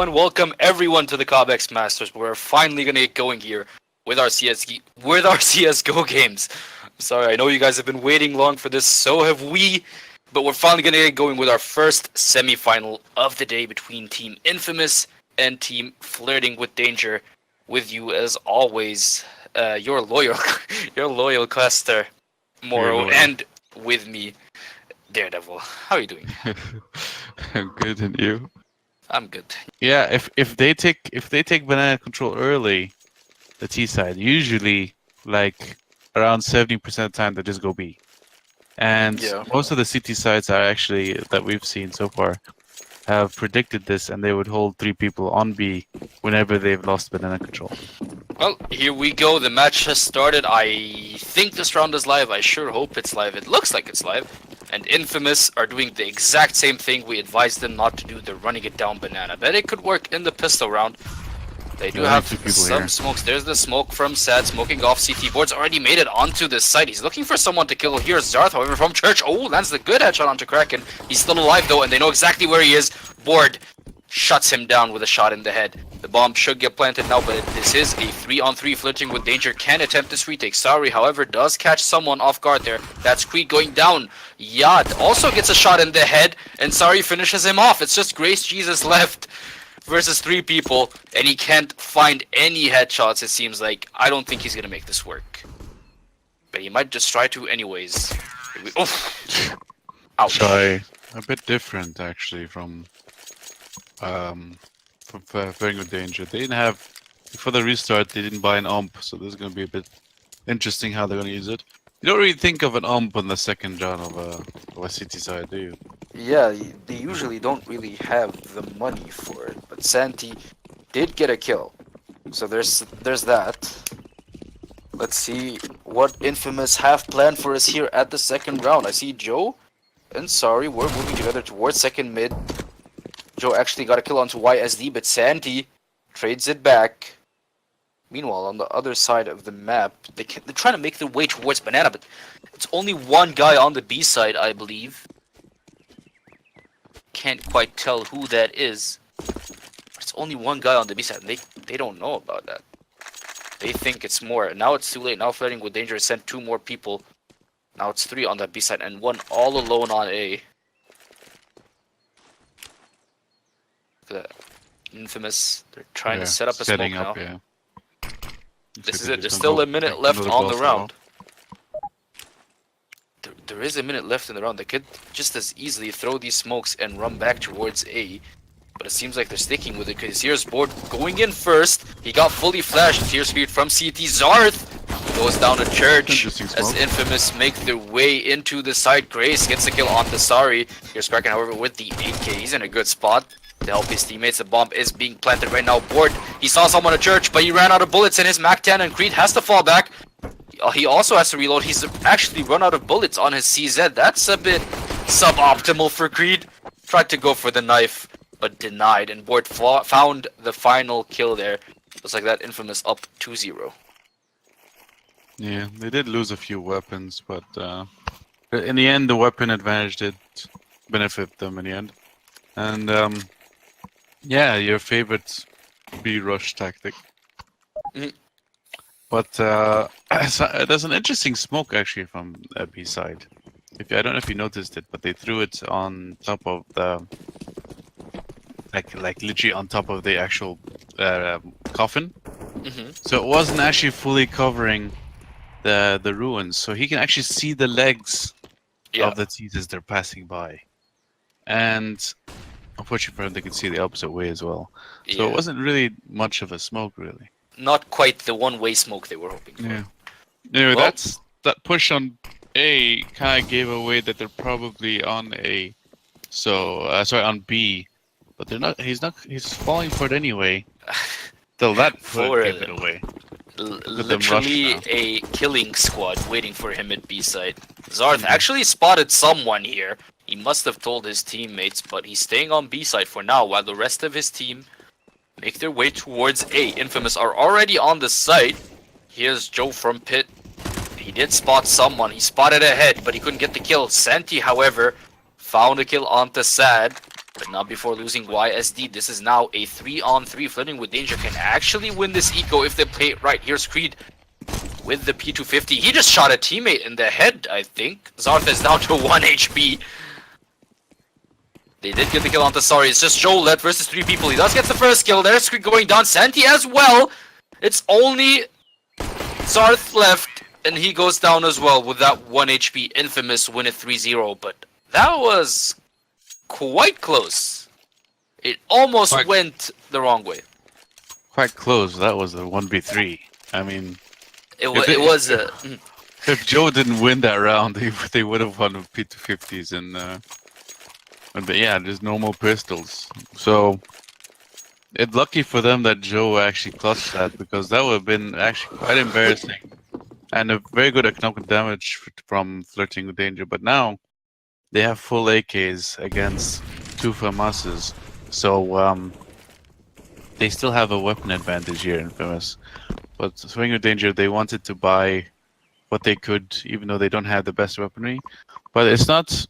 Hello and welcome everyone to the Cobx Masters. We're finally gonna get going here with our CS:GO games. I'm sorry, I know you guys have been waiting long for this, so have we. But we're finally gonna get going with our first semi-final of the day between Team Infamous and Team Flirting with Danger. With you as always, your loyal, your loyal Custer, Moro, and with me, Daredevil. How are you doing? I'm good, and you? I'm good. Yeah, if they take banana control early, the T side usually like around 70% of the time they just go B, and Yeah. most of the CT sides are actually that we've seen so far have predicted this, and they would hold 3 people on B whenever they've lost banana control. Well, here we go. The match has started. I think this round is live. I sure hope it's live. It looks like it's live. And Infamous are doing the exact same thing we advised them not to do. They're running it down banana. Bet it could work in the pistol round. They do have some smokes. There's the smoke from Sad smoking off CT. Board's already made it onto this site. He's looking for someone to kill. Here's Zarth, however, from Church. Oh, lands the good headshot onto Kraken. He's still alive though, and they know exactly where he is. Board shuts him down with a shot in the head. The bomb should get planted now, but this is a 3-on-3 Flirting with Danger. Can attempt this retake. Sorry, however, does catch someone off guard there. That's Creed going down. Yad also gets a shot in the head, and Sorry finishes him off. It's just Grace Jesus left versus 3 people, and he can't find any headshots, it seems like. I don't think he's gonna make this work. But he might just try to anyways. Oof. Ouch. Try a bit different actually from Flirting with Danger. They didn't have, for the restart, they didn't buy an ump, so this is going to be a bit interesting how they're going to use it. You don't really think of an ump on the second round of a CT side, do you? Yeah, they usually don't really have the money for it, but Santi did get a kill. So there's that. Let's see what Infamous have planned for us here at the second round. I see Joe and Sorry, we're moving together towards second mid. Joe actually got a kill onto YSD, but Santi trades it back. Meanwhile, on the other side of the map, they're trying to make their way towards Banana, but it's only one guy on the B side, I believe. Can't quite tell who that is. But it's only one guy on the B side, and they don't know about that. They think it's more. Now it's too late. Now Flirting with Danger has sent 2 more people. Now it's 3 on that B side, and 1 all alone on A. The Infamous, they're trying to set up a smoke now. Yeah. This is it. There's still a minute left on the round. There is a minute left in the round. They could just as easily throw these smokes and run back towards A. But it seems like they're sticking with it because here's Board going in first. He got fully flashed. Tear speed from CT. Zarth goes down to Church as Infamous make their way into the side. Grace gets a kill on the Sorry. Here's Kraken, however, with the 8K. He's in a good spot to help his teammates. The bomb is being planted right now. Board, he saw someone at Church, but he ran out of bullets in his MAC-10, and Creed has to fall back. He also has to reload. He's actually run out of bullets on his CZ. That's a bit suboptimal for Creed. Tried to go for the knife, but denied, and Board found the final kill there. Looks like that Infamous up 2-0. Yeah, they did lose a few weapons, but in the end, the weapon advantage did benefit them in the end. And yeah, your favorite B-rush tactic. But there's an interesting smoke actually from B side. I don't know if you noticed it, but they threw it on top of the like literally on top of the actual coffin. So it wasn't actually fully covering the ruins, so he can actually see the legs of the T's as they're passing by. And unfortunately for him, they could see the opposite way as well. So it wasn't really much of a smoke, really. Not quite the one-way smoke they were hoping for. Yeah. Anyway, well, that push on A kind of gave away that they're probably on A. So sorry, on B, but they're not. He's falling for it anyway. Till that gave it away. Literally a killing squad waiting for him at B side. Zarth actually spotted someone here. He must have told his teammates, but he's staying on B side for now while the rest of his team make their way towards A. Infamous are already on the site. Here's Joe from Pit. He did spot someone. He spotted a head, but he couldn't get the kill. Santi, however, found a kill onto Sad. But not before losing YSD. This is now a 3-on-3. Flirting with Danger can actually win this eco if they play it right. Here's Creed with the P250. He just shot a teammate in the head, I think. Zarth is down to 1 HP. They did get the kill onto Sorry. It's just Joe led versus 3 people. He does get the first kill. There's Creed going down. Santi as well. It's only Zarth left, and he goes down as well with that 1 HP. Infamous win it 3-0, but that was quite close. It almost went the wrong way. Quite close. That was a 1v3. I mean, if Joe didn't win that round, they would have won with P250s and yeah, just normal pistols. So it's lucky for them that Joe actually clutched that, because that would have been actually quite embarrassing and a very good economic damage from Flirting with Danger. But now they have full AKs against 2 FAMASs, so they still have a weapon advantage here, Infamous. But Flirting with Danger, they wanted to buy what they could, even though they don't have the best weaponry. But it's not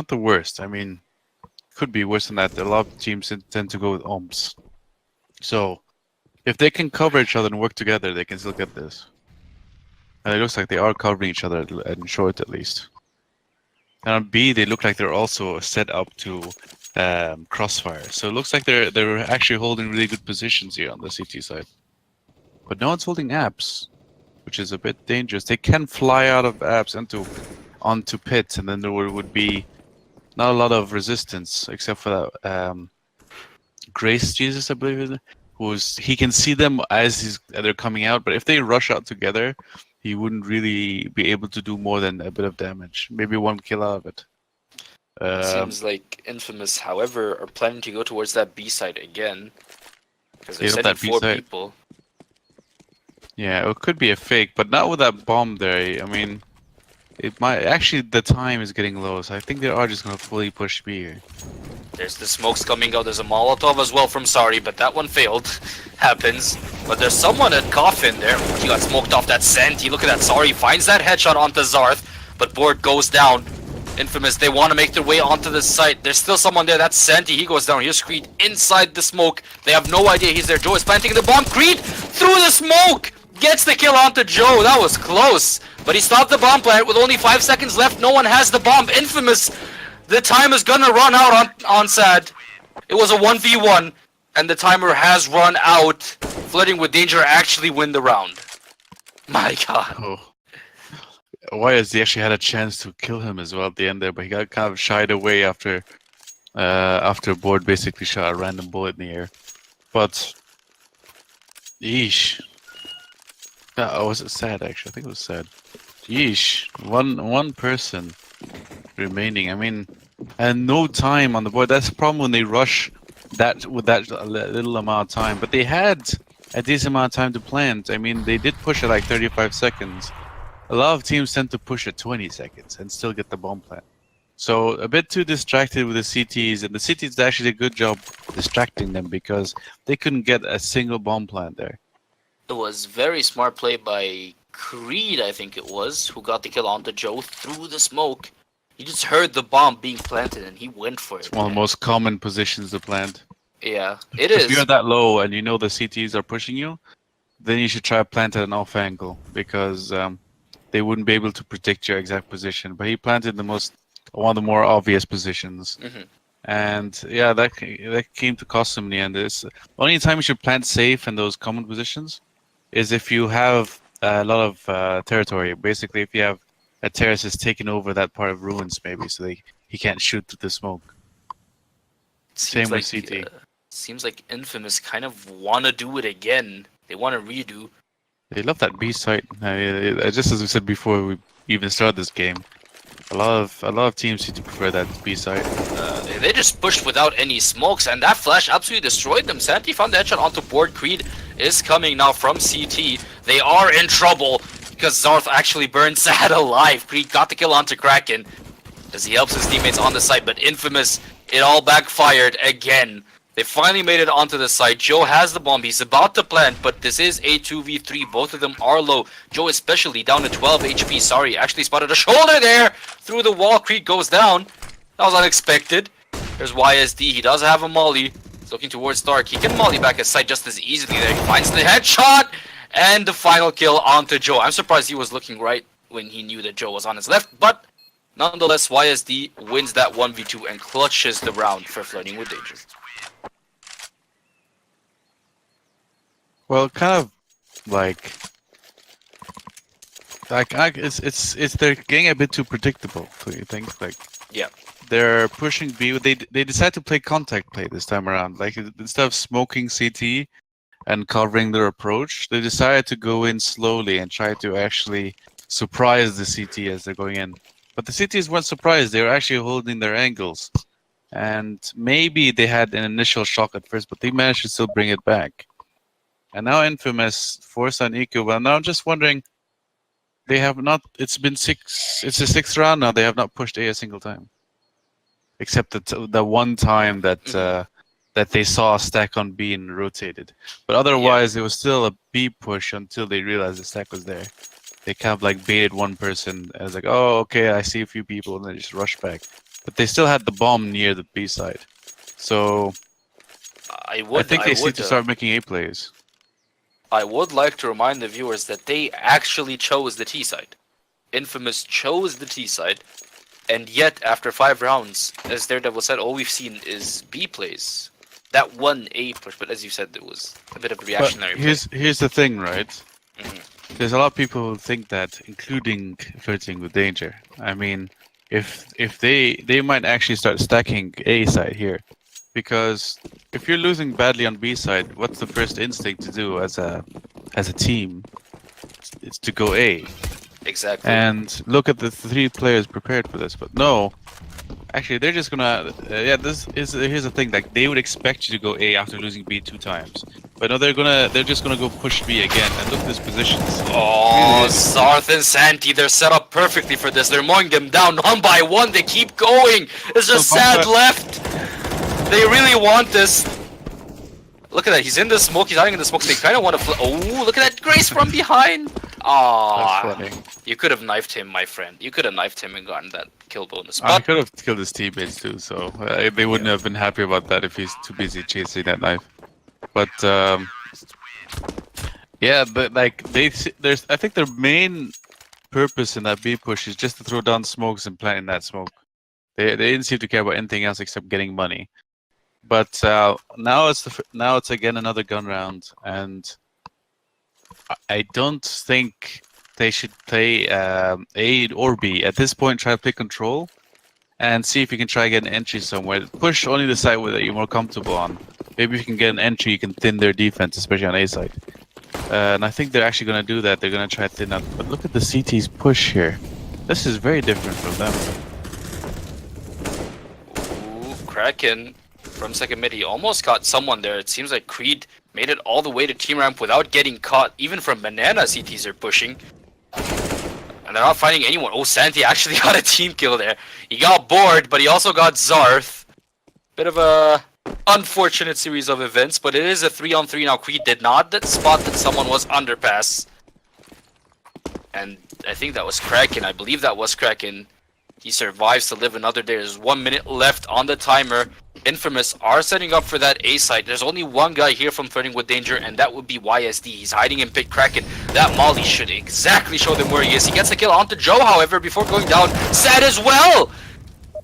the worst. I mean, it could be worse than that. A lot of teams tend to go with OMS. So if they can cover each other and work together, they can still get this. And it looks like they are covering each other in short, at least. And on B, they look like they're also set up to crossfire. So it looks like they're actually holding really good positions here on the CT side. But no one's holding apps, which is a bit dangerous. They can fly out of apps onto pits, and then there would be not a lot of resistance, except for that Grace Jesus, I believe, he can see them as they're coming out. But if they rush out together, he wouldn't really be able to do more than a bit of damage. Maybe 1 kill out of it. Seems like Infamous, however, are planning to go towards that B side again. Because they're sending 4 people. Yeah, it could be a fake, but not with that bomb there. I mean, it might... Actually, the time is getting low, so I think they are just going to fully push B here. There's the smokes coming out. There's a Molotov as well from Sorry, but that one failed. Happens. But there's someone at Coffin there. He got smoked off that Santi. Look at that. Sorry finds that headshot onto Zarth, but Board goes down. Infamous, they want to make their way onto the site. There's still someone there. That's Santi. He goes down. Here's Creed inside the smoke. They have no idea he's there. Joe is planting the bomb. Creed through the smoke gets the kill onto Joe. That was close. But he stopped the bomb plant with only 5 seconds left. No one has the bomb. Infamous, the time is gonna run out on SAD. It was a 1v1, and the timer has run out. Flirting with Danger actually win the round. My god. Oh. YSD actually had a chance to kill him as well at the end there, but he got kind of shied away after Board basically shot a random bullet in the air. But yeesh. Oh, was it sad actually? I think it was sad. Yeesh. One person remaining. I mean, and no time on the board. That's the problem when they rush that with that little amount of time. But they had a decent amount of time to plant. I mean, they did push it like 35 seconds. A lot of teams tend to push at 20 seconds and still get the bomb plant. So a bit too distracted with the CTs, and the CTs actually did a good job distracting them because they couldn't get a single bomb plant there. It was very smart play by Creed, I think it was, who got the kill onto Joe through the smoke. He just heard the bomb being planted and he went for it. It's one of the most common positions to plant. Yeah, it is. If you're that low and you know the CTs are pushing you, then you should try to plant at an off angle because they wouldn't be able to predict your exact position. But he planted one of the more obvious positions. Mm-hmm. And yeah, that came to cost him in the end. It's the only time you should plant safe in those common positions is if you have a lot of territory. Basically, if you have a terrace has taken over that part of ruins, maybe, so he can't shoot through the smoke. Same with CT. Seems like Infamous kind of want to do it again. They want to redo. They love that B site. Just as we said before we even started this game, a lot of teams seem to prefer that B site. They just pushed without any smokes, and that flash absolutely destroyed them. Santi found the headshot onto Board. Creed is coming now from CT. They are in trouble because Zarth actually burned Sad alive. Creed got the kill onto Kraken as he helps his teammates on the site, but Infamous, it all backfired again. They finally made it onto the site. Joe has the bomb. He's about to plant, but this is a 2v3. Both of them are low. Joe especially down to 12 HP. Sorry, actually spotted a shoulder there through the wall. Creed goes down. That was unexpected. There's YSD. He does have a molly. He's looking towards Dark. He can molly back his sight just as easily there. He finds the headshot! And the final kill onto Joe. I'm surprised he was looking right when he knew that Joe was on his left, but nonetheless, YSD wins that 1v2 and clutches the round for Flirting with Danger. Well, kind of like it's they're getting a bit too predictable. Do you think? Like, yeah, they're pushing B. They decide to play contact play this time around. Like, instead of smoking CT and covering their approach, they decided to go in slowly and try to actually surprise the CT as they're going in. But the CTs weren't surprised. They were actually holding their angles. And maybe they had an initial shock at first, but they managed to still bring it back. And now Infamous forced on Eco. Well, now I'm just wondering, they have not, it's the 6th round now, they have not pushed A single time. Except the one time that that they saw a stack on B and rotated. But otherwise, it was still a B push until they realized the stack was there. They kind of like baited one person and was like, oh, okay, I see a few people, and then just rushed back. But they still had the bomb near the B side. So I think they need to start making A plays. I would like to remind the viewers that they actually chose the T side. Infamous chose the T side, and yet after 5 rounds, as Daredevil said, all we've seen is B plays. That one A push, but as you said, it was a bit of a reactionary play. Here's the thing, right? There's a lot of people who think that, including Flirting with Danger. I mean, if they might actually start stacking A side here, because if you're losing badly on B side, what's the first instinct to do as a team? It's to go A. Exactly. And look at the 3 players prepared for this, but no. Actually, they're just gonna. Here's the thing. Like, they would expect you to go A after losing B 2 times, but no, they're just gonna go push B again. And look at this positions. Oh, Zarth and Santi, they're set up perfectly for this. They're mowing them down one by one. They keep going. There's just Sad left. They really want this. Look at that. He's in the smoke. He's hiding in the smoke. They kind of want to. Oh, look at that Grace from behind. Ah, you could have knifed him, my friend. You could have knifed him and gotten that kill bonus. I could have killed his teammates too, so they wouldn't have been happy about that if he's too busy chasing that knife. But yeah, but like I think their main purpose in that B push is just to throw down smokes and plant in that smoke. They didn't seem to care about anything else except getting money. But now it's again another gun round, and I don't think they should play A or B. At this point, try to play control and see if you can try to get an entry somewhere. Push only the side that you're more comfortable on. Maybe if you can get an entry, you can thin their defense, especially on A side. And I think they're actually going to do that. They're going to try to thin out. But look at the CT's push here. This is very different from them. Ooh, Kraken from second mid. He almost got someone there. It seems like Creed made it all the way to team ramp without getting caught. Even from Banana, CTs are pushing. And they're not finding anyone. Oh, Santi actually got a team kill there. He got bored, but he also got Zarth. Bit of a unfortunate series of events, but it is a 3-on-3 now. Creed did not spot that someone was underpass. And I think that was Kraken. I believe that was Kraken. He survives to live another day. There's 1 minute left on the timer. Infamous are setting up for that A site. There's only one guy here from Flirting with Danger, and that would be YSD. He's hiding in pit Kraken. That molly should exactly show them where he is. He gets the kill onto Joe, however, before going down. Sad as well!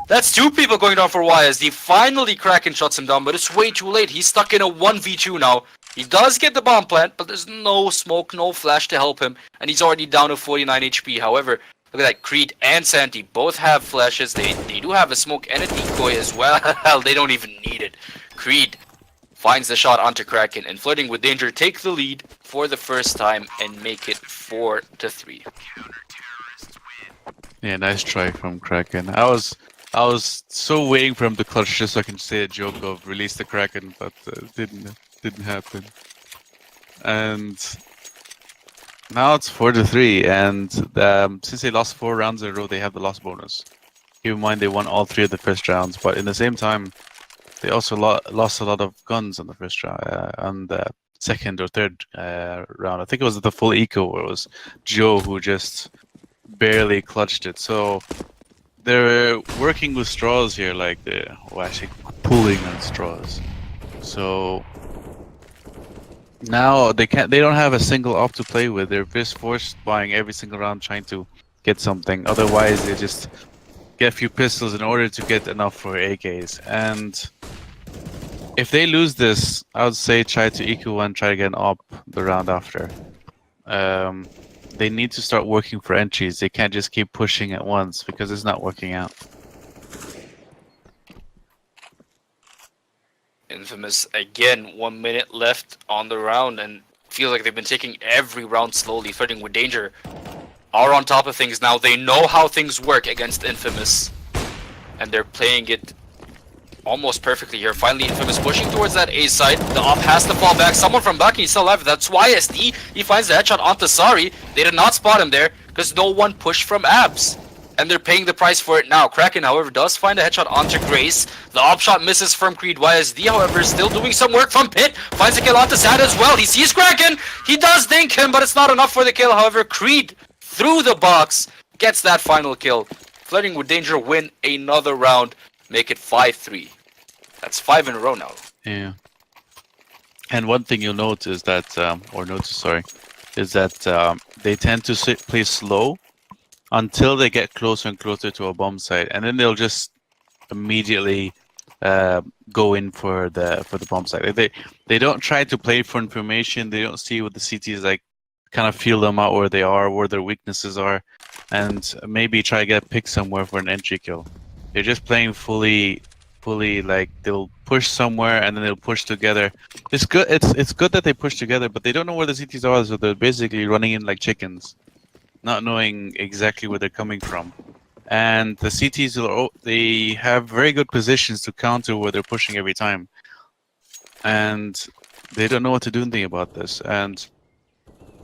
That's 2 people going down for YSD. Finally, Kraken shuts him down, but it's way too late. He's stuck in a 1v2 now. He does get the bomb plant, but there's no smoke, no flash to help him, and he's already down to 49 HP. However, look at that, Creed and Santi both have flashes. They do have a smoke and a decoy as well. They don't even need it. Creed finds the shot onto Kraken, and Flirting with Danger take the lead for the first time and make it 4-3. Yeah, nice try from Kraken. I was so waiting for him to clutch just so I can say a joke of release the Kraken, but it didn't happen. And now it's 4-3, and since they lost 4 rounds in a row, they have the loss bonus. Keep in mind they won all 3 of the first rounds, but in the same time, they also lost a lot of guns on the first round, on the second or third round. I think it was the full eco where it was Joe who just barely clutched it. So they're working working with straws here, like actually pulling on straws. So now they don't have a single op to play with. They're just forced buying every single round trying to get something. Otherwise, they just get a few pistols in order to get enough for AKs. And if they lose this, I would say try to EQ1, try to get an op the round after. They need to start working for entries. They can't just keep pushing at once because it's not working out. Infamous again, 1 minute left on the round, and feels like they've been taking every round slowly, Flirting with Danger are on top of things now. They know how things work against Infamous, and they're playing it almost perfectly here. Finally, Infamous pushing towards that A side. The op has to fall back. Someone from back, he's still alive. That's why SD, he finds the headshot onto Sari. They did not spot him there because no one pushed from Abs. And they're paying the price for it now. Kraken, however, does find a headshot onto Grace. The op shot misses from Creed. YSD, however, is still doing some work from Pit. Finds a kill onto Sad as well. He sees Kraken. He does dink him, but it's not enough for the kill. However, Creed, through the box, gets that final kill. Flirting with Danger win another round. Make it 5-3. That's 5 in a row now. Yeah. And one thing you'll note is that, is that they tend to play slow until they get closer and closer to a bomb site, and then they'll just immediately go in for the bomb site. They don't try to play for information. They don't see what the CTs like, kind of feel them out where they are, where their weaknesses are, and maybe try to get a pick somewhere for an entry kill. They're just playing fully like they'll push somewhere and then they'll push together. It's good. It's good that they push together, but they don't know where the CTs are, so they're basically running in like chickens, not knowing exactly where they're coming from. And the CTs, they have very good positions to counter where they're pushing every time. And they don't know what to do anything about this. And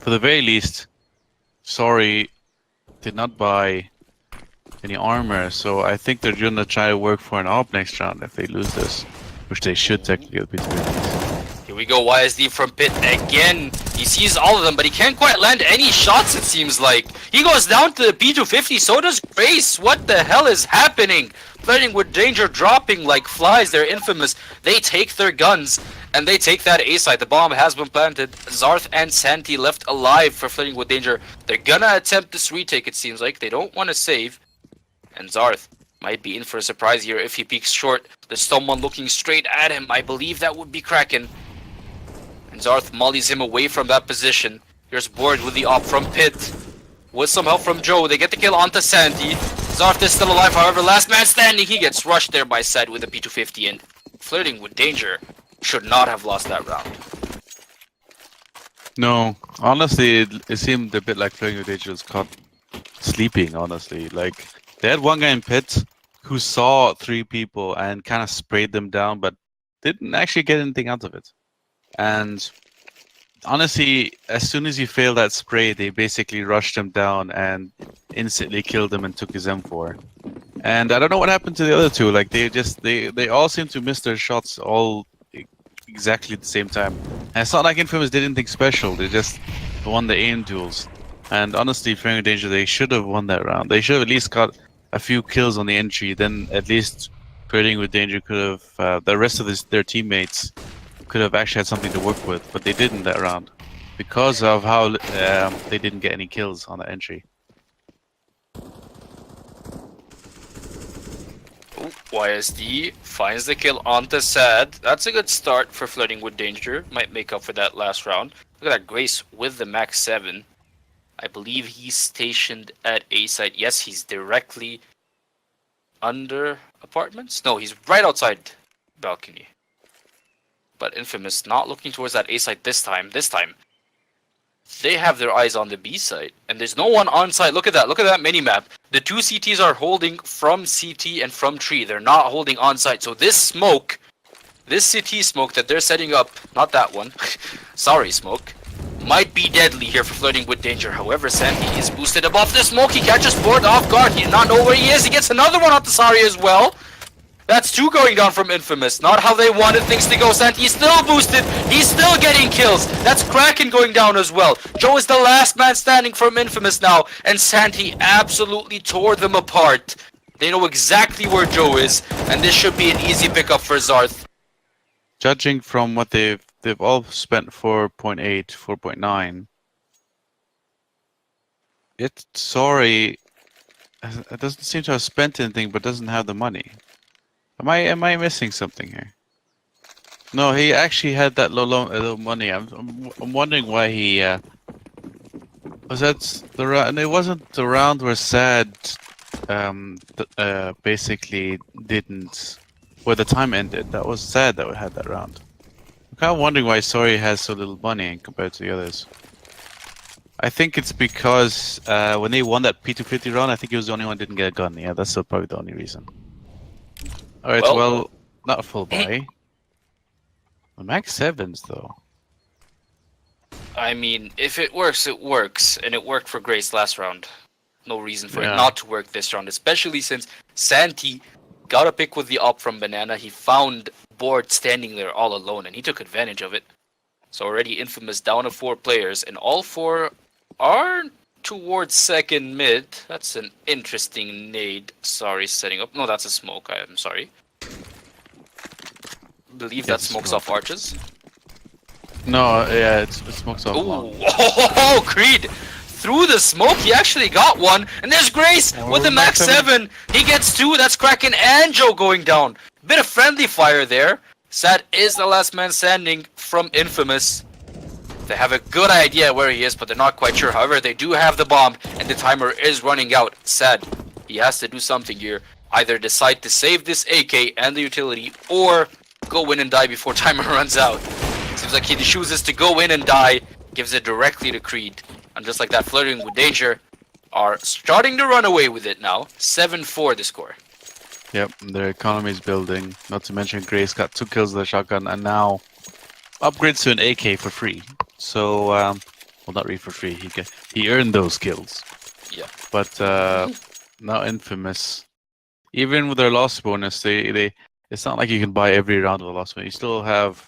for the very least, Sorry did not buy any armor, so I think they're gonna try to work for an op next round if they lose this, which they should technically be doing. Here we go, YSD from Pit again. He sees all of them, but he can't quite land any shots, it seems like. He goes down to the P250, so does Grace. What the hell is happening? Flirting with Danger, dropping like flies. They're Infamous. They take their guns, and they take that A site. The bomb has been planted. Zarth and Santi left alive for Flirting with Danger. They're gonna attempt this retake, it seems like. They don't want to save. And Zarth might be in for a surprise here if he peeks short. There's someone looking straight at him. I believe that would be Kraken. And Zarth mollies him away from that position. Here's Board with the op from Pit. With some help from Joe, they get the kill onto Santi. Zarth is still alive, however, last man standing. He gets rushed there by Sad with a P250, and Flirting with Danger should not have lost that round. No, honestly, it seemed a bit like Flirting with Danger was caught sleeping, honestly. Like, they had one guy in Pit who saw 3 people and kind of sprayed them down, but didn't actually get anything out of it. And honestly, as soon as he failed that spray, they basically rushed him down and instantly killed him and took his M4. And I don't know what happened to the other 2. Like, they all seem to miss their shots all exactly at the same time. And it's not like Infamous did anything special. They just won the aim duels. And honestly, Flirting with Danger, they should have won that round. They should have at least got a few kills on the entry. Then at least Flirting with Danger could have, the rest of their teammates could have actually had something to work with, but they didn't that round because of how they didn't get any kills on the entry. Ooh, YSD finds the kill onto Sad. That's a good start for Flirting with Danger. Might make up for that last round. Look at that, Grace with the Max 7. I believe he's stationed at A site. Yes, he's directly under apartments. No, he's right outside balcony. But Infamous not looking towards that A site this time. This time, they have their eyes on the B site. And there's no one on site. Look at that. Look at that mini-map. The 2 CTs are holding from CT and from tree. They're not holding on site. So this smoke, this CT smoke that they're setting up, not that one, sorry smoke, might be deadly here for Flirting with Danger. However, Santi is boosted above the smoke. He catches Board off guard. He did not know where he is. He gets another one off the Sari as well. That's 2 going down from Infamous. Not how they wanted things to go. Santi is still boosted. He's still getting kills. That's Kraken going down as well. Joe is the last man standing from Infamous now. And Santi absolutely tore them apart. They know exactly where Joe is, and this should be an easy pickup for Zarth. Judging from what they've all spent 4.8, 4.9. Sorry, it doesn't seem to have spent anything, but doesn't have the money. Am I missing something here? No, he actually had that low money. I'm wondering why he was that the round. And it wasn't the round where Sad basically didn't. Where the time ended. That was Sad that we had that round. I'm kind of wondering why Sorry has so little money compared to the others. I think it's because when they won that P250 round, I think he was the only one who didn't get a gun. Yeah, that's probably the only reason. Alright, well, not a full buy. The max 7s, though. I mean, if it works, it works. And it worked for Grace last round. No reason for it not to work this round. Especially since Santi got a pick with the op from Banana. He found Board standing there all alone, and he took advantage of it. So already Infamous down to 4 players, and all 4 are towards second mid. That's an interesting nade. Sorry, setting up. No, that's a smoke. I'm sorry. Believe that smokes off arches. No, yeah, it smokes off long. Oh, Creed! Through the smoke, he actually got one. And there's Grace with the max 7. He gets 2. That's Kraken and Joe going down. Bit of friendly fire there. Sad is the last man standing from Infamous. They have a good idea where he is, but they're not quite sure. However, they do have the bomb, and the timer is running out. Sad, he has to do something here. Either decide to save this AK and the utility, or go in and die before timer runs out. Seems like he chooses to go in and die, gives it directly to Creed. And just like that, Flirting with Danger are starting to run away with it now. 7-4 the score. Yep, their economy is building. Not to mention Grace got 2 kills with a shotgun and now upgrades to an AK for free. So, well, not really for free. He earned those kills. Yeah. But now Infamous, even with their loss bonus, it's not like you can buy every round of a loss bonus. You still have,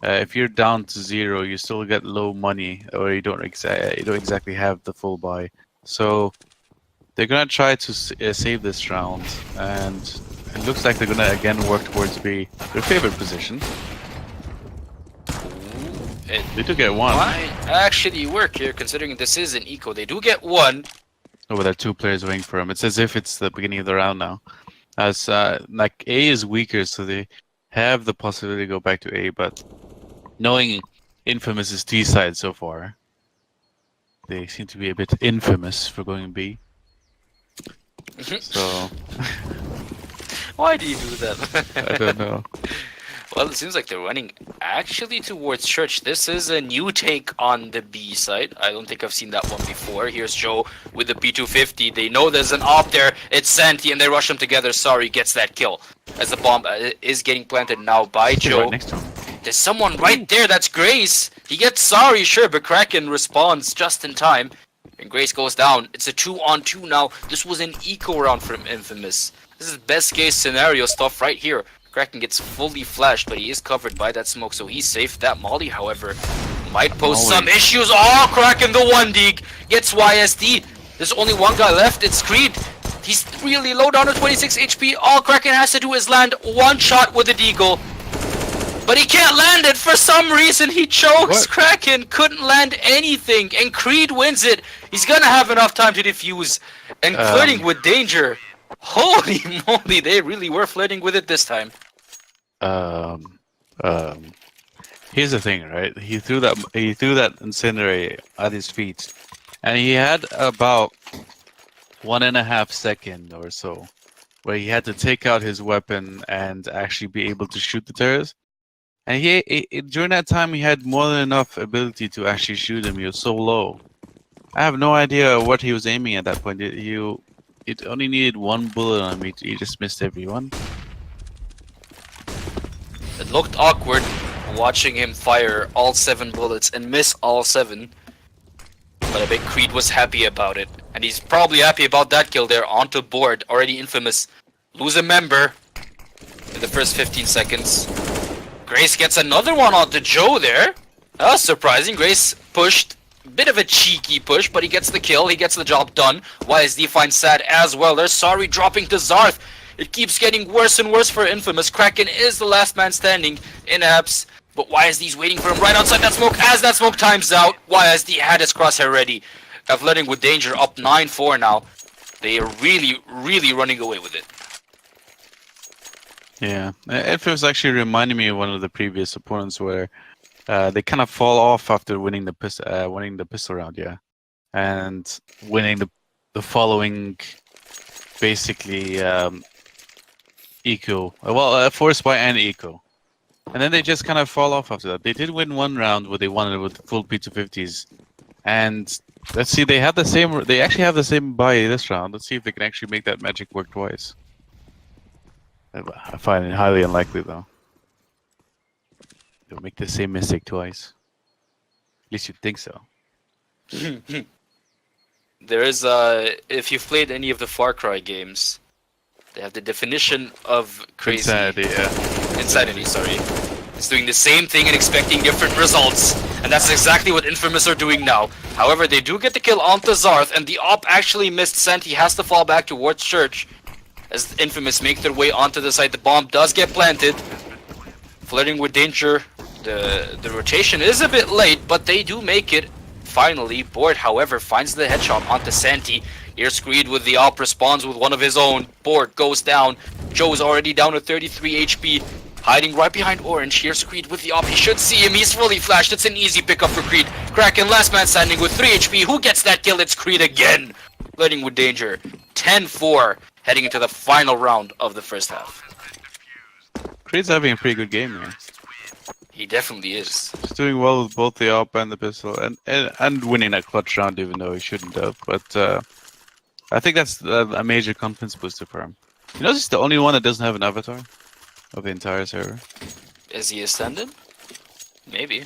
if you're down to 0, you still get low money, or you don't exactly have the full buy. So they're gonna try to save this round, and it looks like they're gonna again work towards their favorite position. They do get 1. Might actually work here, considering this is an eco. They do get 1. Oh, but there are 2 players waiting for him. It's as if it's the beginning of the round now. As like A is weaker, so they have the possibility to go back to A. But knowing Infamous' T side so far, they seem to be a bit infamous for going B. So why do you do that? I don't know. Well, it seems like they're running actually towards Church. This is a new take on the B side. I don't think I've seen that one before. Here's Joe with the P250. They know there's an op there. It's Santi, and they rush them together. Sorry gets that kill. As the bomb is getting planted now by Joe. Right next to him. There's someone right there. That's Grace. He gets Sorry, sure, but Kraken responds just in time. And Grace goes down. It's a 2-on-2 now. This was an eco round from Infamous. This is best case scenario stuff right here. Kraken gets fully flashed, but he is covered by that smoke, so he's safe. That Molly, however, might pose some issues. Oh, Kraken, the 1-dig gets YSD. There's only one guy left. It's Creed. He's really low, down to 26 HP. All Kraken has to do is land one shot with a deagle. But he can't land it. For some reason, he chokes. What? Kraken couldn't land anything, and Creed wins it. He's gonna have enough time to defuse. And Flirting with Danger. Holy moly, they really were flirting with it this time. Here's the thing, right? He threw that incendiary at his feet, and he had about 1.5 seconds or so where he had to take out his weapon and actually be able to shoot the terrorist. And during that time, he had more than enough ability to actually shoot him. He was so low. I have no idea what he was aiming at that point. It only needed 1 bullet on me. He just missed everyone. It looked awkward watching him fire all 7 bullets and miss all 7. But I bet Creed was happy about it. And he's probably happy about that kill there. Onto Board, already Infamous. Lose a member in the first 15 seconds. Grace gets another one onto Joe there. That was surprising. Grace pushed Bit of a cheeky push, but he gets the kill. He gets the job done. YSD finds Sad as well. There's Sorry dropping to Zarth. It keeps getting worse and worse for Infamous. Kraken is the last man standing in Apps. But YSD's waiting for him right outside that smoke. As that smoke times out, YSD had his crosshair ready. Flirting with Danger up 9-4 now. They are really, really running away with it. Yeah, it was actually reminding me of one of the previous opponents where they kind of fall off after winning the pistol round, yeah, and winning the following basically eco. Well, Force Buy and eco. And then they just kind of fall off after that. They did win one round where they won it with full P250s. And let's see, they actually have the same buy this round. Let's see if they can actually make that magic work twice. I find it highly unlikely though. They'll make the same mistake twice. At least you'd think so. There is if you've played any of the Far Cry games, they have the definition of crazy. Insanity, sorry. It's doing the same thing and expecting different results. And that's exactly what Infamous are doing now. However, they do get the kill onto Zarth, and the op actually missed Sent. He has to fall back towards Church. As Infamous make their way onto the site, the bomb does get planted. Flirting with Danger. The rotation is a bit late, but they do make it. Finally, Board, however, finds the headshot onto Santi. Here Screed with the op responds with one of his own. Board goes down. Joe's already down to 33 HP. Hiding right behind Orange. Here's Creed with the op. He should see him. He's fully flashed. It's an easy pickup for Creed. Kraken, last man standing with 3 HP. Who gets that kill? It's Creed again. Flirting with Danger. 10-4. Heading into the final round of the first half. Creed's having a pretty good game here. He definitely is. He's doing well with both the op and the pistol, and winning that clutch round, even though he shouldn't have. But I think that's a major confidence booster for him. You know, he's the only one that doesn't have an avatar of the entire server. Is he a stand-in? Maybe.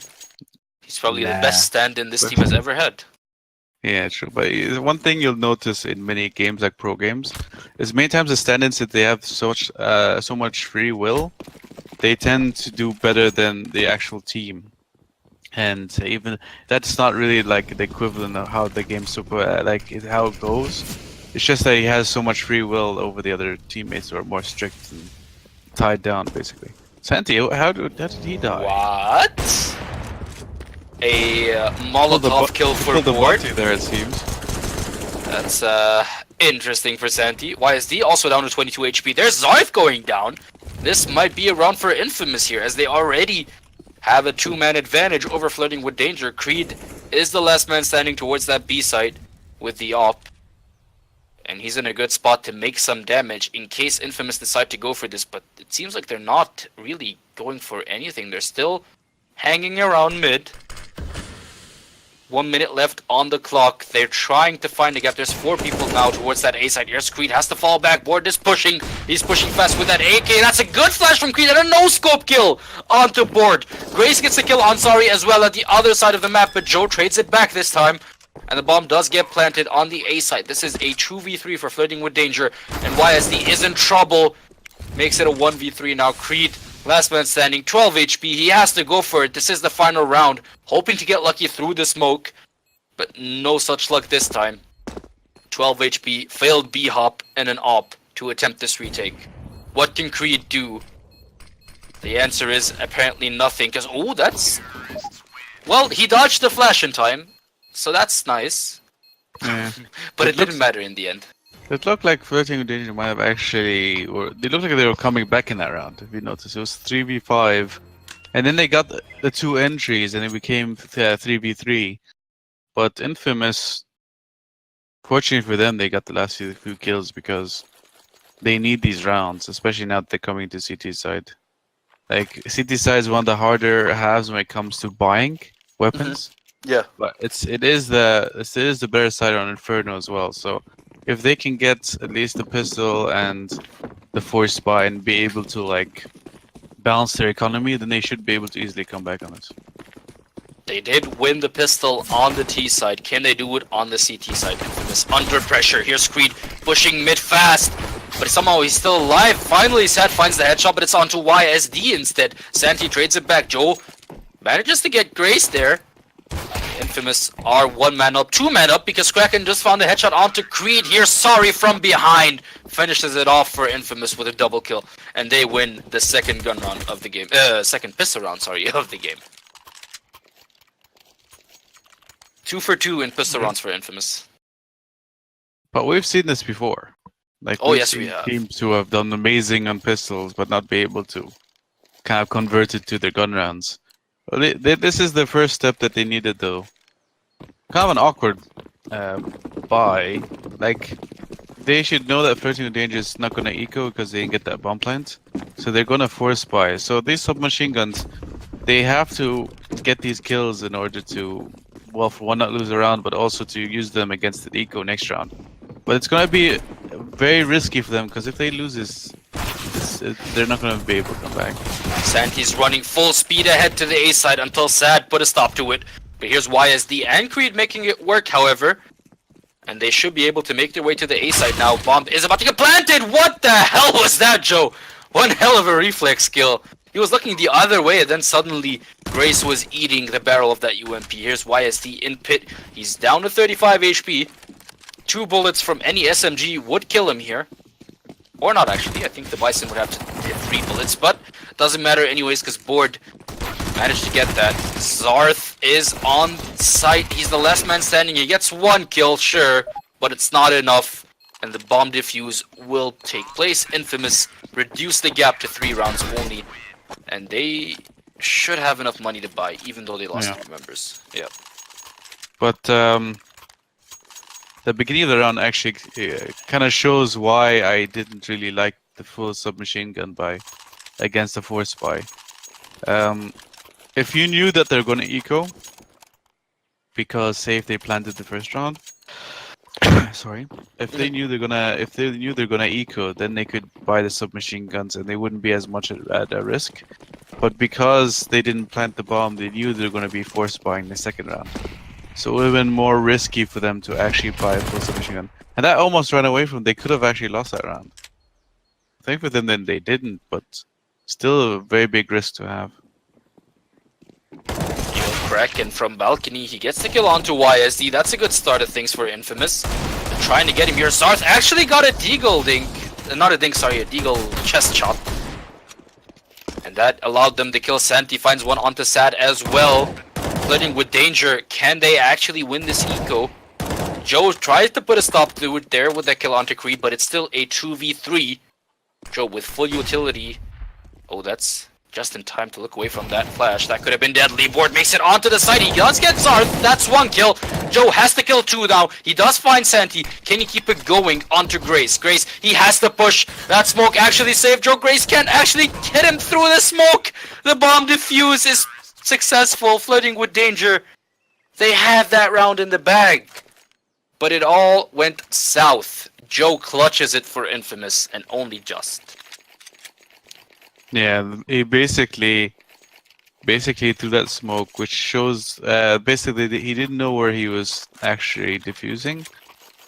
He's probably the best stand-in this team has ever had. Yeah, true. But one thing you'll notice in many games, like pro games, is many times the stand-ins, that they have so much free will, they tend to do better than the actual team. And even that's not really like the equivalent of how the game how it goes. It's just that he has so much free will over the other teammates who are more strict and tied down, basically. Santi, how did he die? What? A Molotov kill for Board. There, it seems. That's interesting for Santi. YSD also down to 22 HP. There's Zarth going down. This might be a round for Infamous here, as they already have a 2-man advantage over Flirting with Danger. Creed is the last man standing towards that B site with the op. And he's in a good spot to make some damage in case Infamous decide to go for this. But it seems like they're not really going for anything. They're still hanging around mid. 1 minute left on the clock. They're trying to find a gap. There's 4 people now towards that A side. Here's Creed, has to fall back. Board is pushing. He's pushing fast with that AK. That's a good flash from Creed and a no-scope kill onto Board. Grace gets a kill on Sorry as well at the other side of the map, but Joe trades it back this time. And the bomb does get planted on the A side. This is a 2v3 for Flirting with Danger. And YSD is in trouble. Makes it a 1v3 now. Creed, last man standing, 12 HP. He has to go for it. This is the final round. Hoping to get lucky through the smoke. But no such luck this time. 12 HP, failed B-hop, and an op to attempt this retake. What can Creed do? The answer is apparently nothing. Because, oh, that's... Well, he dodged the flash in time. So that's nice. Yeah. But it didn't matter in the end. It looked like Flirting with Danger might have actually... They looked like they were coming back in that round, if you notice. It was 3v5. And then they got the 2 entries, and it became 3v3. But Infamous, fortunately for them, they got the last few kills because they need these rounds, especially now that they're coming to CT side. Like, CT side is one of the harder halves when it comes to buying weapons. Yeah. But it is the better side on Inferno as well. So if they can get at least the pistol and the Force Buy and be able to like balance their economy, then they should be able to easily come back on it. They did win the pistol on the T side. Can they do it on the CT side? Infamous under pressure. Here's Creed pushing mid fast. But somehow he's still alive. Finally, Sad finds the headshot, but it's onto YSD instead. Santi trades it back. Joe manages to get Grace there. Infamous are 1 man up, 2 man up because Kraken just found a headshot onto Creed here. Sorry from behind finishes it off for Infamous with a double kill, and they win the second gun round of the game. Second pistol round, sorry, of the game. 2 for 2 in pistol rounds for Infamous. But we've seen this before. Like, oh yes, we have. Teams who have done amazing on pistols, but not be able to kind of convert it to their gun rounds. Well, this is the first step that they needed, though. Kind of an awkward buy. Like, they should know that Flirting with Danger is not going to eco because they didn't get that bomb plant. So they're going to force buy. So these submachine guns, they have to get these kills in order to, well, for one, not lose a round, but also to use them against the eco next round. But it's going to be very risky for them because if they lose this, they're not going to be able to come back. Santi's running full speed ahead to the A side until Sad put a stop to it. But here's YSD and Creed making it work, however. And they should be able to make their way to the A side now. Bomb is about to get planted! What the hell was that, Joe? One hell of a reflex skill. He was looking the other way, and then suddenly Grace was eating the barrel of that UMP. Here's YSD in pit. He's down to 35 HP. 2 bullets from any SMG would kill him here. Or not, actually. I think the Bison would have to hit 3 bullets, but it doesn't matter anyways because Board managed to get that. Zarth is on site. He's the last man standing. He gets 1 kill, sure, but it's not enough. And the bomb defuse will take place. Infamous reduce the gap to 3 rounds only. And they should have enough money to buy, even though they lost 3 members. Yeah. But the beginning of the round actually kind of shows why I didn't really like the full submachine gun buy against the force buy. If you knew that they're going to eco, because say if they planted the first round, sorry, if they knew they're gonna eco, then they could buy the submachine guns and they wouldn't be as much at a risk. But because they didn't plant the bomb, they knew they're going to be force buying the second round. So it would have been more risky for them to actually buy a full submachine gun. And that almost ran away from them. They could have actually lost that round. I think for them then they didn't, but still a very big risk to have. Kraken from balcony, he gets the kill onto YSD. That's a good start of things for Infamous. They're trying to get him here. Zarth actually got a deagle dink. Not a dink, sorry, a deagle chest shot. And that allowed them to kill Santi. Finds one onto Sad as well. Flirting with Danger. Can they actually win this eco? Joe tries to put a stop to it there with that kill onto Creed, but it's still a 2v3. Joe with full utility. Oh, that's just in time to look away from that flash. That could have been deadly. Board makes it onto the side. He does get Zarth. That's 1 kill. Joe has to kill 2 now. He does find Santi. Can he keep it going onto Grace? Grace, he has to push. That smoke actually saved Joe. Grace can't actually get him through the smoke. The bomb defuse is successful. Flirting with Danger. They have that round in the bag. But it all went south. Joe clutches it for Infamous, and only just. Yeah, he basically threw that smoke, which shows basically that he didn't know where he was actually defusing,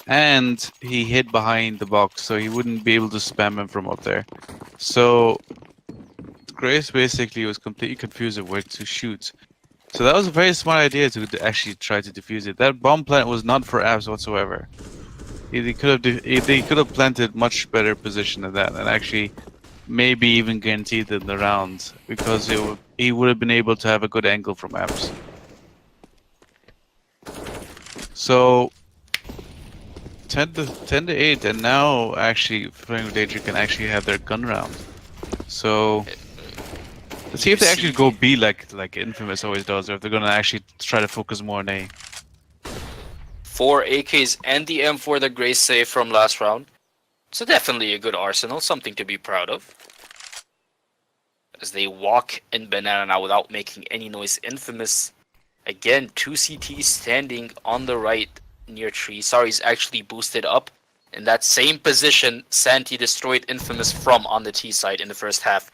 and he hid behind the box, so he wouldn't be able to spam him from up there. So Grace basically was completely confused of where to shoot. So that was a very smart idea to actually try to defuse it. That bomb plant was not for abs whatsoever. They could have planted much better position than that, and actually maybe even guaranteed in the round, because he would have been able to have a good angle from abs. So 10 to 8, and now actually Flirting with Danger can actually have their gun round. So let's see if they actually go B like Infamous always does, or if they're gonna actually try to focus more on A. 4 AKs and the M4 that Grace saved from last round. So definitely a good arsenal, something to be proud of. As they walk in banana now without making any noise. Infamous, again, 2 CTs standing on the right near tree. Sari's actually boosted up. In that same position, Santi destroyed Infamous from on the T side in the first half.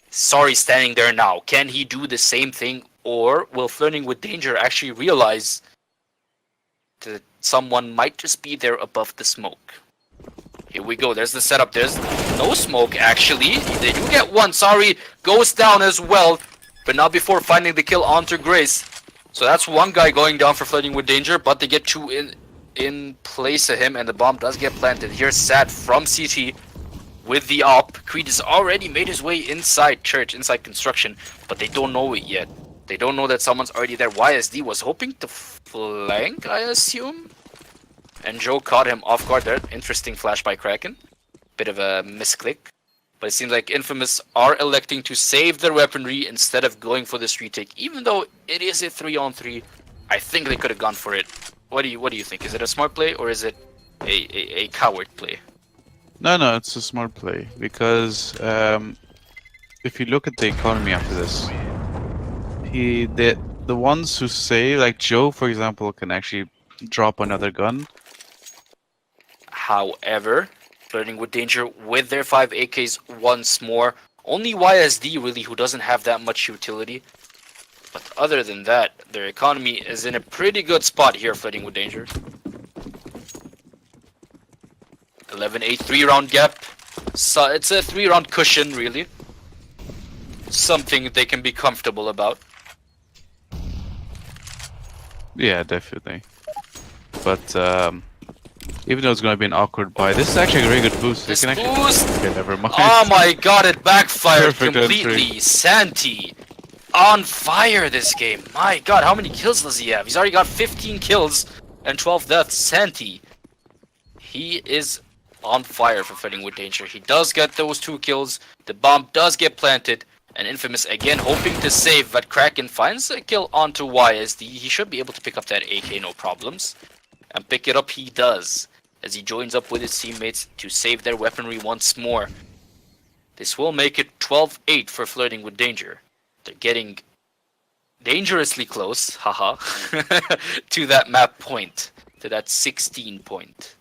Sari standing there now. Can he do the same thing, or will Flirting with Danger actually realize that someone might just be there above the smoke? Here we go. There's the setup. There's no smoke, actually. They do get 1. Sari goes down as well. But not before finding the kill onto Grace. So that's one guy going down for Flirting with Danger, but they get two in place of him, and the bomb does get planted. Here's Sad from CT with the op. Creed has already made his way inside church, inside construction, but they don't know it yet. They don't know that someone's already there. YSD was hoping to flank, I assume? And Joe caught him off guard there. Interesting flash by Kraken. Bit of a misclick. But it seems like Infamous are electing to save their weaponry instead of going for this retake. Even though it is a 3-on-3, I think they could have gone for it. What do you think? Is it a smart play or is it a coward play? No, it's a smart play because if you look at the economy after this, the ones who say, like Joe, for example, can actually drop another gun. However, Flirting with Danger with their 5 AKs once more. Only YSD really who doesn't have that much utility. But other than that, their economy is in a pretty good spot here, Flirting with Danger. 11-8 3-round gap. So it's a 3-round cushion, really. Something they can be comfortable about. Yeah, definitely. But even though it's going to be an awkward buy, this is actually a very good boost. This can boost! Actually... Okay, never mind. Oh my god, it backfired Perfect completely. entry. Santi on fire this game. My god, how many kills does he have? He's already got 15 kills and 12 deaths. Santi. He is on fire for Flirting with Danger. He does get those 2 kills. The bomb does get planted. And Infamous again hoping to save, but Kraken finds a kill onto YSD. He should be able to pick up that AK no problems. And pick it up he does, as he joins up with his teammates to save their weaponry once more. This will make it 12-8 for Flirting with Danger. They're getting dangerously close, haha, to that map point, to that 16 point.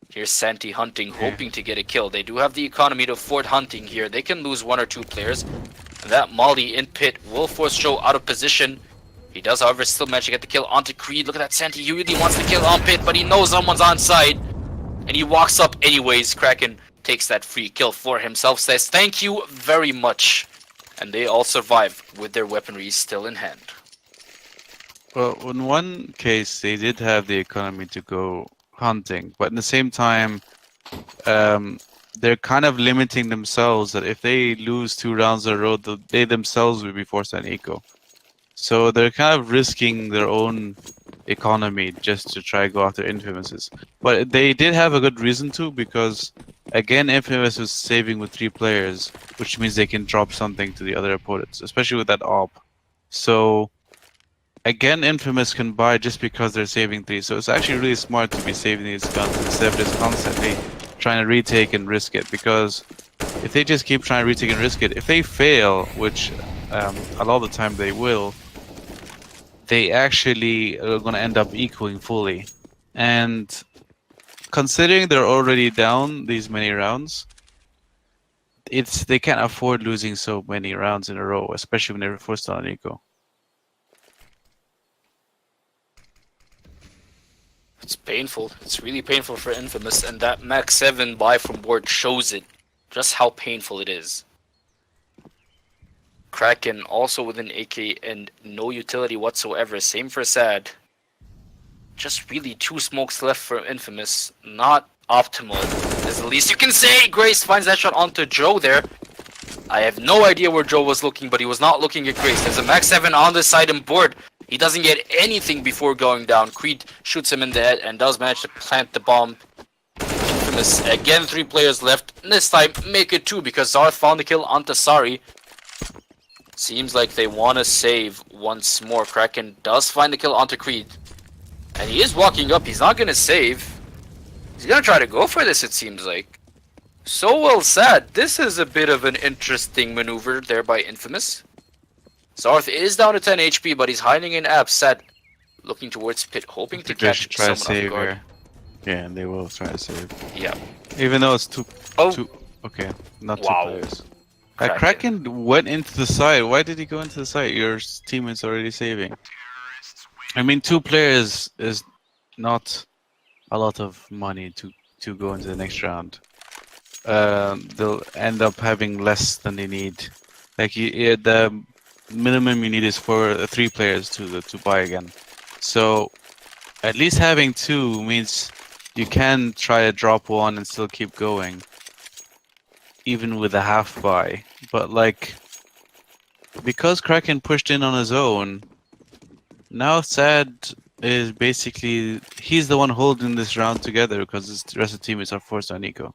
Here's Santi hunting, hoping to get a kill. They do have the economy to afford hunting here. They can lose 1 or 2 players. And that Molly in pit will force Joe out of position. He does, however, still manage to get the kill onto Creed. Look at that Santi. He really wants the kill on pit, but he knows someone's on side. And he walks up anyways. Kraken takes that free kill for himself. Says, thank you very much. And they all survive with their weaponry still in hand. Well, in one case, they did have the economy to go hunting, but at the same time, they're kind of limiting themselves that if they lose 2 rounds in a row, they themselves will be forced on eco. So they're kind of risking their own economy just to try to go after Infamouses. But they did have a good reason to, because again, Infamous was saving with 3 players, which means they can drop something to the other opponents, especially with that op. So again, Infamous can buy just because they're saving 3. So it's actually really smart to be saving these guns instead of just constantly trying to retake and risk it. Because if they just keep trying to retake and risk it, if they fail, which a lot of the time they will, they actually are going to end up ecoing fully. And considering they're already down these many rounds, they can't afford losing so many rounds in a row, especially when they're forced on an eco. It's painful. It's really painful for Infamous, and that Max 7 buy from board shows it. Just how painful it is. Kraken also with an AK and no utility whatsoever. Same for Sad. Just really 2 smokes left for Infamous. Not optimal, is the least you can say. Grace finds that shot onto Joe there. I have no idea where Joe was looking, but he was not looking at Grace. There's a Max 7 on the side and board. He doesn't get anything before going down. Creed shoots him in the head and does manage to plant the bomb. Infamous, again 3 players left. And this time, make it 2 because Zarth found the kill onto Sari. Seems like they want to save once more. Kraken does find the kill onto Creed. And he is walking up. He's not going to save. He's going to try to go for this, it seems like. So well said. This is a bit of an interesting maneuver there by Infamous. Zarth is down to 10 HP, but he's hiding in Ab. Sad, looking towards pit, hoping to catch someone off guard. Here. Yeah, and they will try to save. Yeah. Even though it's two. Okay, not 2 players. Kraken went into the side. Why did he go into the side? Your teammate's already saving. I mean, 2 players is not a lot of money to go into the next round. They'll end up having less than they need. Like the minimum you need is for 3 players to buy again. So at least having 2 means you can try to drop 1 and still keep going, even with a half buy. But like, because Kraken pushed in on his own, now Sad is basically he's the one holding this round together because the rest of the teammates are forced on Nico.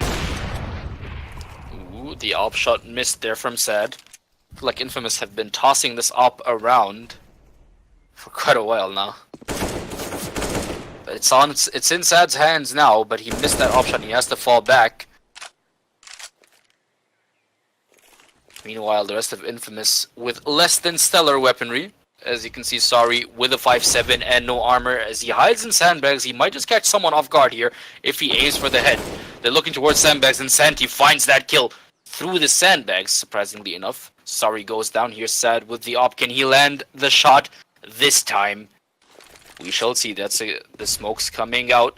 Ooh, the op shot missed there from Sad. I feel like Infamous have been tossing this op around for quite a while now. But it's in Sad's hands now, but he missed that op shot and he has to fall back. Meanwhile, the rest of Infamous with less than stellar weaponry. As you can see, Sorry with a 5-7 and no armor. As he hides in sandbags, he might just catch someone off guard here if he aims for the head. They're looking towards sandbags and Santi finds that kill through the sandbags, surprisingly enough. Sorry goes down here, Sad with the op. Can he land the shot this time? We shall see. That's the smoke's coming out.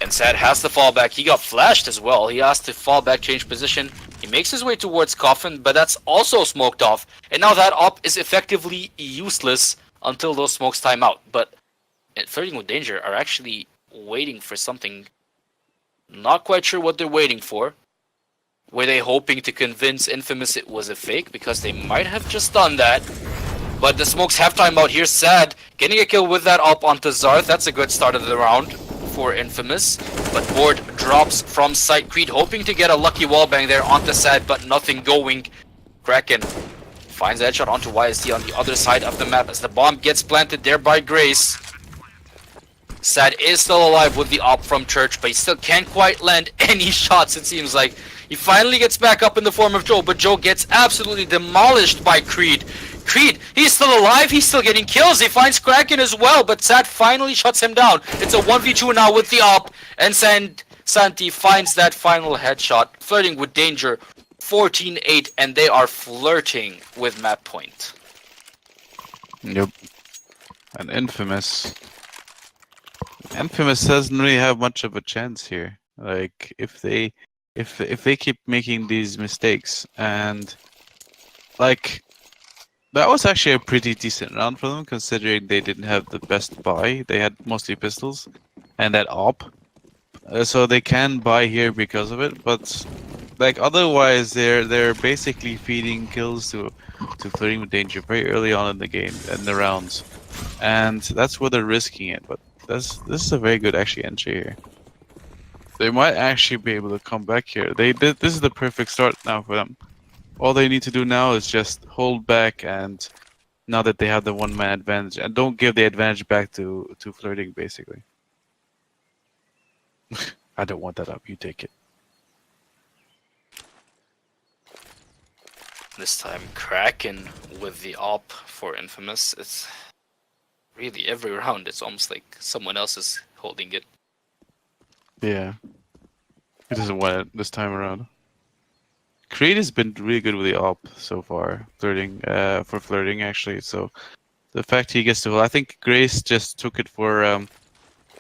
And Sad has to fall back. He got flashed as well. He has to fall back, change position. He makes his way towards Coffin, but that's also smoked off. And now that op is effectively useless until those smokes time out. But Flirting with Danger are actually waiting for something. Not quite sure what they're waiting for. Were they hoping to convince Infamous it was a fake? Because they might have just done that. But the smokes have time out here. Sad getting a kill with that op onto Zarth. That's a good start of the round for Infamous. But Board drops from sight. Creed hoping to get a lucky wallbang there onto Sad, but nothing going. Kraken finds a headshot onto YSD on the other side of the map as the bomb gets planted there by Grace. Sad is still alive with the op from Church, but he still can't quite land any shots, it seems like. He finally gets back up in the form of Joe, but Joe gets absolutely demolished by Creed. Creed, he's still alive, he's still getting kills. He finds Kraken as well, but Sad finally shuts him down. It's a 1v2 now with the op, and Santi finds that final headshot. Flirting with Danger, 14-8, and they are flirting with map point. Yep. And Infamous doesn't really have much of a chance here. Like if they keep making these mistakes, and like that was actually a pretty decent round for them considering they didn't have the best buy. They had mostly pistols and that op, so they can buy here because of it. But like otherwise, they're basically feeding kills to Flirting with Danger very early on in the game and the rounds, and that's where they're risking it. But this is a very good actually entry here. They might actually be able to come back here. This is the perfect start now for them. All they need to do now is just hold back, and now that they have the one-man advantage, and don't give the advantage back to Flirting basically. I don't want that up. You take it. This time Kraken with the op for Infamous. It's really every round it's almost like someone else is holding it. Yeah. He doesn't want it this time around. Creed has been really good with the op so far. Flirting actually. So the fact he gets to hold, I think Grace just took it for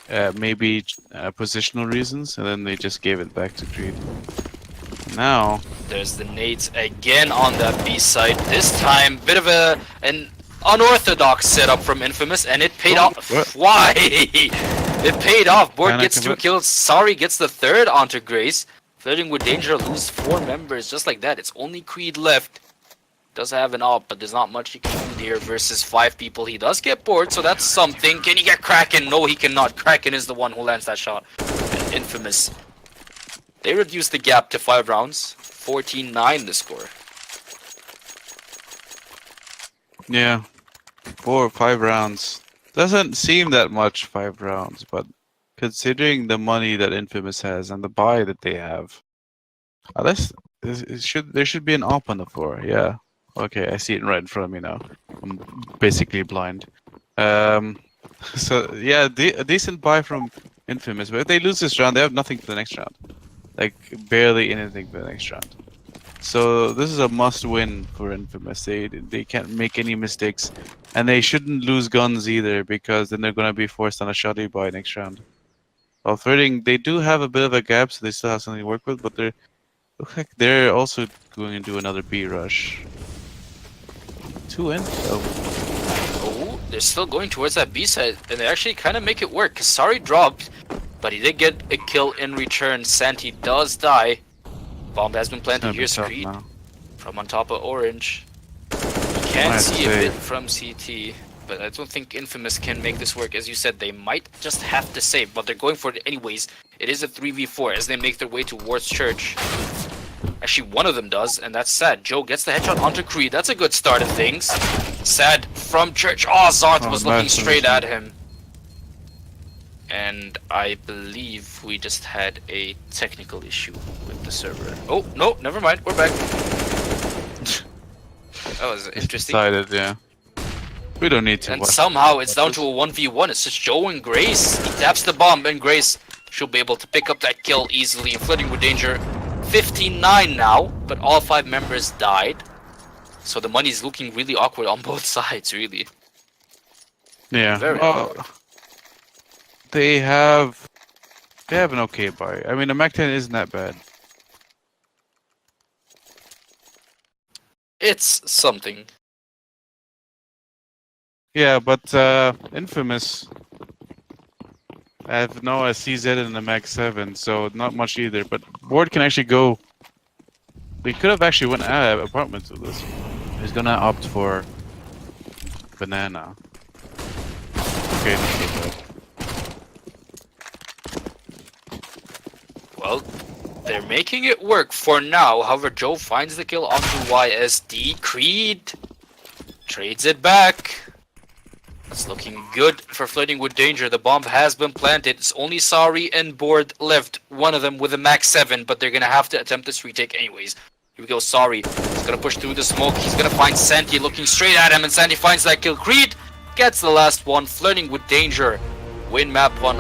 maybe positional reasons, and then they just gave it back to Creed. Now there's the nades again on that B side. This time, bit of an unorthodox setup from Infamous, and it paid off. What? Why? It paid off. Board gets 2 kills. Sorry gets the 3rd onto Grace. Flirting with Danger lose 4 members just like that. It's only Creed left. Does have an op, but there's not much he can do here versus 5 people. He does get bored, so that's something. Can he get Kraken? No, he cannot. Kraken is the one who lands that shot. And Infamous, they reduced the gap to 5 rounds. 14-9 the score. yeah, 4 or 5 rounds. Doesn't seem that much 5 rounds, but considering the money that Infamous has and the buy that they have, unless there should be an op on the floor. Yeah. Okay, I see it right in front of me now. I'm basically blind. So yeah, a decent buy from Infamous, but if they lose this round, they have nothing for the next round. Like barely anything for the next round. So this is a must-win for Infamous. They can't make any mistakes, and they shouldn't lose guns either, because then they're gonna be forced on a shoddy buy next round. While Flirting, they do have a bit of a gap, so they still have something to work with, but look like they're also going to do another B rush 2 in. So Oh, they're still going towards that B side, and they actually kind of make it work. Kasari dropped, but he did get a kill in return. Santi does die. Bomb has been planted. Here's Creed from on top of Orange. Can see a bit from CT, but I don't think Infamous can make this work. As you said, they might just have to save, but they're going for it anyways. It is a 3v4 as they make their way towards Church. Actually, one of them does, and that's Sad. Joe gets the headshot onto Creed. That's a good start of things. Sad from Church. Oh, Zarth was looking straight at him. And I believe we just had a technical issue with the server. Oh, no, never mind. We're back. That was interesting. Decided, yeah. We don't need to. And somehow it's down to a 1v1. It's just Joe and Grace. He taps the bomb, and Grace should be able to pick up that kill easily. And Flirting with Danger. 59 now, but all 5 members died. So the money's looking really awkward on both sides, really. Yeah. Very awkward. They have an okay buy. I mean, the Mac-10 isn't that bad. It's something. Yeah, but Infamous have no CZ in the Mac-7, so not much either. But Ward can actually go. They could have actually went apartments with this. He's gonna opt for banana. Okay, not so bad. Well, they're making it work for now. However, Joe finds the kill onto YSD. Creed trades it back. It's looking good for Flirting with Danger. The bomb has been planted. It's only Sari and Board left. One of them with a max 7, but they're gonna have to attempt this retake anyways. Here we go, Sari. He's gonna push through the smoke. He's gonna find Santi looking straight at him, and Santi finds that kill. Creed gets the last one. Flirting with Danger. Win map 1